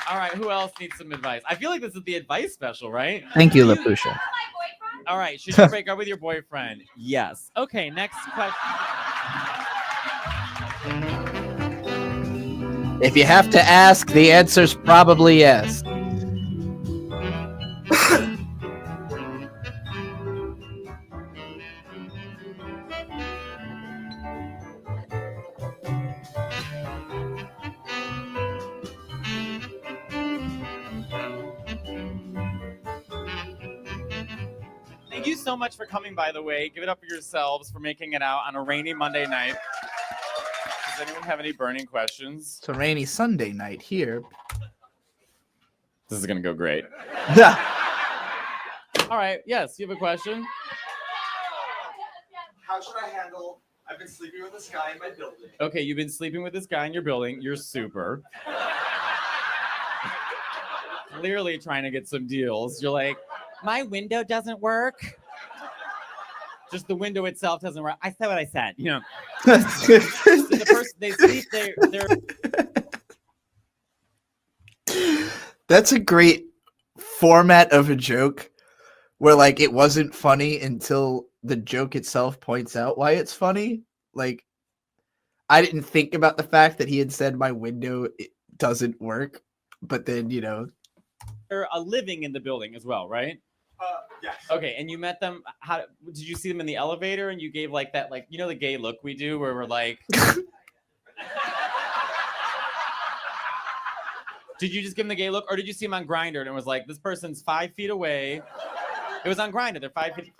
All right, who else needs some advice? I feel like this is the advice special, right? Thank you, Lapusha. All right, should you break up with your boyfriend? Yes. Okay, next question. If you have to ask, the answer's probably yes. Thank you so much for coming, by the way. Give it up for yourselves for making it out on a rainy Monday night. Does anyone have any burning questions? It's a rainy Sunday night here. This is going to go great. Yeah. All right, yes, you have a question? How should I handle? I've been sleeping with this guy in my building. Okay, you've been sleeping with this guy in your building. You're super. Clearly trying to get some deals. You're like, my window doesn't work. Just the window itself doesn't work. I said what I said. You know, the person they sleep they're. That's a great format of a joke where like it wasn't funny until the joke itself points out why it's funny. Like I didn't think about the fact that he had said my window doesn't work, but then, you know, They're living in the building as well, right? Yes. Okay, and you met them. How did you see them in the elevator? And you gave like that, like, you know, the gay look we do, where we're like, did you just give them the gay look, or did you see them on Grindr and it was like, this person's 5 feet away? It was on Grindr. They're 5 feet,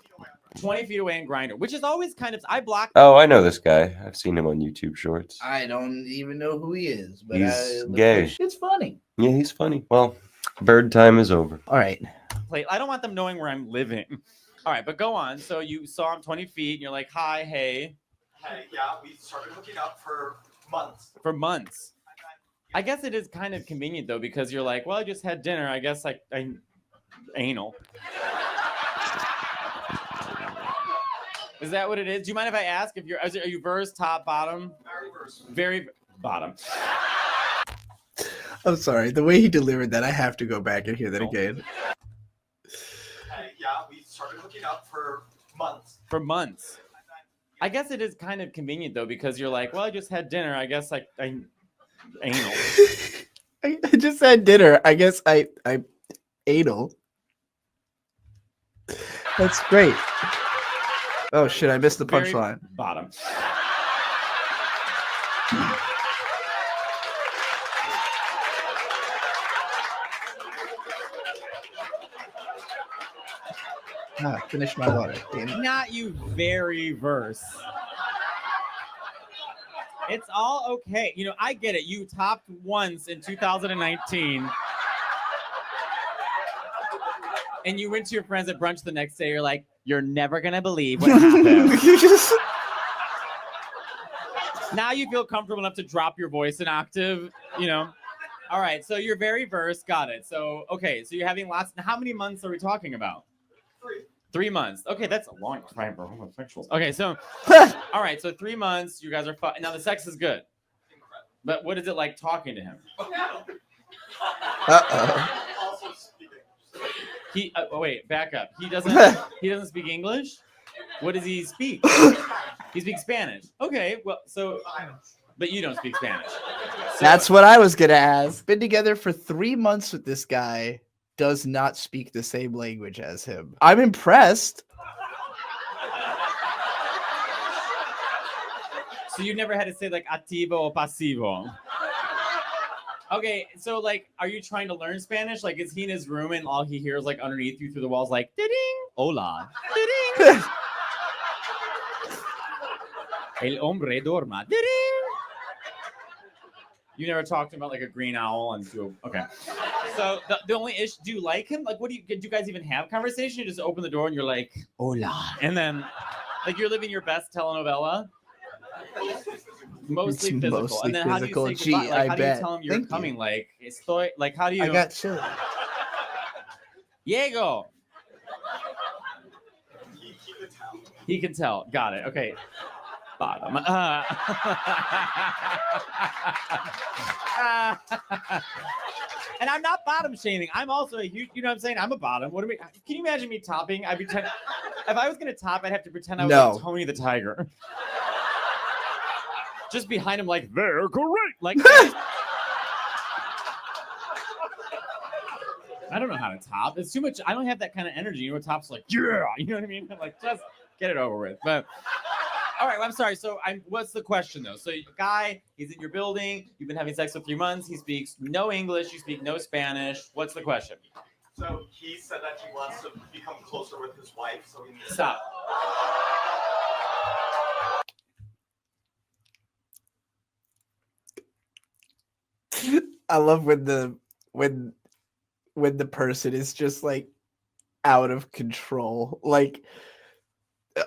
20 feet away in Grindr, which is always kind of. I blocked. Oh, I know this guy. I've seen him on YouTube Shorts. I don't even know who he is, but He's gay. It's funny. Yeah, he's funny. Well, bird time is over. All right. I don't want them knowing where I'm living. All right, but go on. So you saw him 20 feet, and you're like, hi, hey. Hey, yeah, we started hooking up for months. For months. I guess it is kind of convenient though, because you're like, well, I just had dinner. I guess I anal. Is that what it is? Do you mind if I ask if are you verse, top, bottom? Very verse. Very bottom. I'm sorry. The way he delivered that, I have to go back and hear that again. Hey, yeah, we started hooking up for months. For months. I guess it is kind of convenient though, because you're like, well, I just had dinner. I guess I anal. I just had dinner. I guess I anal. That's great. Oh shit! I missed the Very punchline. Bottom. Finish my water. Damn it. Not you very verse. It's all okay. You know, I get it. You topped once in 2019. And you went to your friends at brunch the next day. You're like, you're never going to believe what happened. Now you feel comfortable enough to drop your voice an octave, you know. All right, so you're very versed. Got it. So, okay, so you're having lots. How many months are we talking about? 3 months. Okay, that's a long time for homosexuals. Okay, so, all right, so 3 months, you guys are fun. Now the sex is good. But what is it like talking to him? Uh-oh. Also speaking. Wait, back up. He doesn't speak English? What does he speak? He speaks Spanish. Okay, well, so, but you don't speak Spanish. So, That's what I was gonna ask. Been together for 3 months with this guy. Does not speak the same language as him. I'm impressed. So you never had to say like activo or pasivo. Okay, so like, are you trying to learn Spanish? Like, is he in his room and all he hears like underneath you through the walls like, ding, hola, ding. El hombre dorma, ding. You never talked about like a green owl and okay. So the only issue, do you like him? Like, do you guys even have conversation? You just open the door and you're like, hola, and then like you're living your best telenovela. Mostly It's physical. mostly And then how do physical. you say Gee, goodbye? Like, I how do you bet. tell him you're Thank coming? you. Like, estoy, like, how do you? I got chilly. Diego. He could tell. He can tell. Got it. Okay. bottom. And I'm not bottom shaming. I'm also a huge, you know what I'm saying? I'm a bottom. What do we, can you imagine me topping? I'd pretend, if I was going to top, I'd have to pretend I was No. like Tony the Tiger. Just behind him like, they're correct. Like, I don't know how to top. It's too much. I don't have that kind of energy. You know, top's like, yeah. You know what I mean? Like, just get it over with. But all right, well, I'm sorry. So, what's the question though? So, guy, he's in your building. You've been having sex for 3 months. He speaks no English. You speak no Spanish. What's the question? So he said that he wants to become closer with his wife. So he needs Stop. I love when the person is just like out of control. Like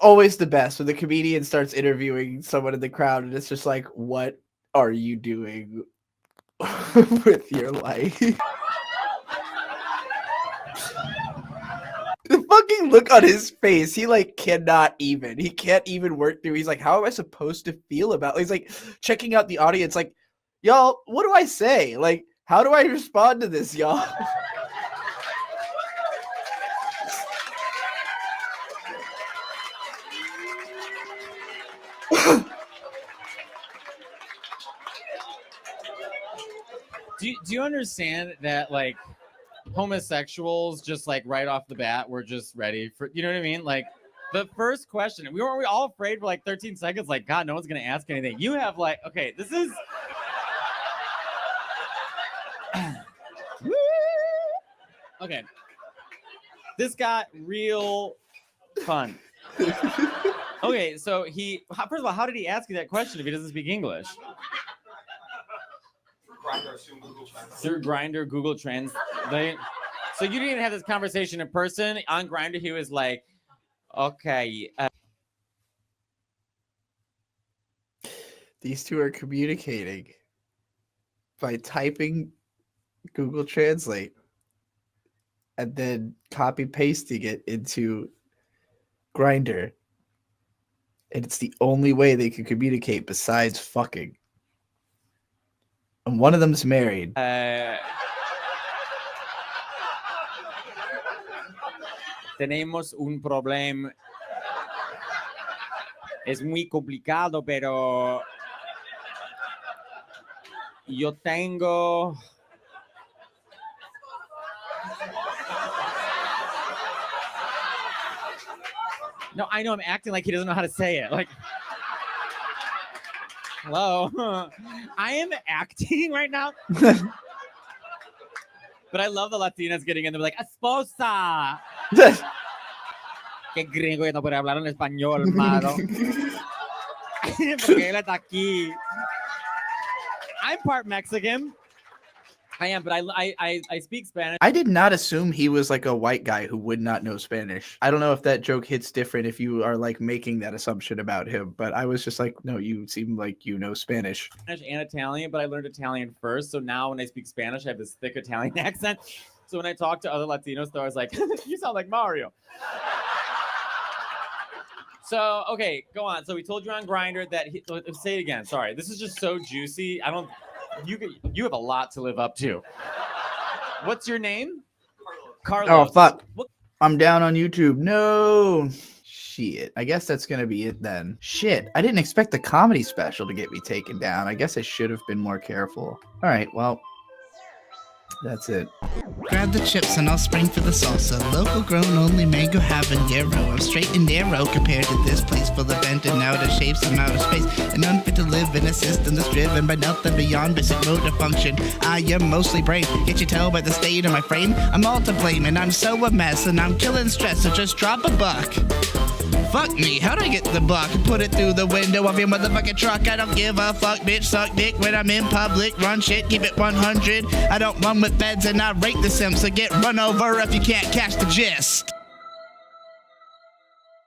always the best when the comedian starts interviewing someone in the crowd and it's just like, what are you doing with your life? The fucking look on his face, he like can't even work through. He's like, how am I supposed to feel about it? He's like checking out the audience like, y'all, what do I say? Like, how do I respond to this, y'all? Do you understand that like homosexuals just like right off the bat were just ready for, you know what I mean? Like the first question, we all afraid for like 13 seconds, like, God, no one's gonna ask anything. You have like, okay, this is okay. This got real fun. Okay, so first of all, how did he ask you that question if he doesn't speak English? Through Grindr, Google Translate. So you didn't even have this conversation in person. On Grindr, he was like, okay. These two are communicating by typing Google Translate and then copy pasting it into Grindr. And it's the only way they can communicate besides fucking. And one of them's married. Tenemos un problema. Es muy complicado, pero yo tengo. No, I know I'm acting like he doesn't know how to say it. Like, hello, I am acting right now. But I love the Latinas getting in. They're like, esposa. Qué gringo que no puede hablar en español, hermano. Porque él está aquí. I'm part Mexican. I am, but I speak Spanish. I did not assume he was like a white guy who would not know Spanish. I don't know if that joke hits different if you are like making that assumption about him, but I was just like, no, you seem like you know Spanish. Spanish and Italian, but I learned Italian first. So now when I speak Spanish, I have this thick Italian accent. So when I talk to other Latinos, they're always like, you sound like Mario. So, okay, go on. So we told you on Grindr that say it again. Sorry, this is just so juicy. You have a lot to live up to. What's your name? Carlos. Oh, fuck. I'm down on YouTube. No. Shit. I guess that's going to be it then. Shit. I didn't expect the comedy special to get me taken down. I guess I should have been more careful. All right, well, that's it. Grab the chips and I'll spring for the salsa. Local grown, only mango habanero. I'm straight and narrow compared to this place full of bent and out of shapes and outer space. And unfit to live in a system that's driven by nothing beyond basic motor function. I am mostly brain. Can't you tell by the state of my frame? I'm all to blame and I'm so a mess and I'm killing stress, so just drop a buck. Fuck me, how'd I get the buck? Put it through the window of your motherfucking truck. I don't give a fuck, bitch, suck dick when I'm in public. Run shit, keep it 100. I don't run with feds and I rate the simps, so get run over if you can't catch the gist.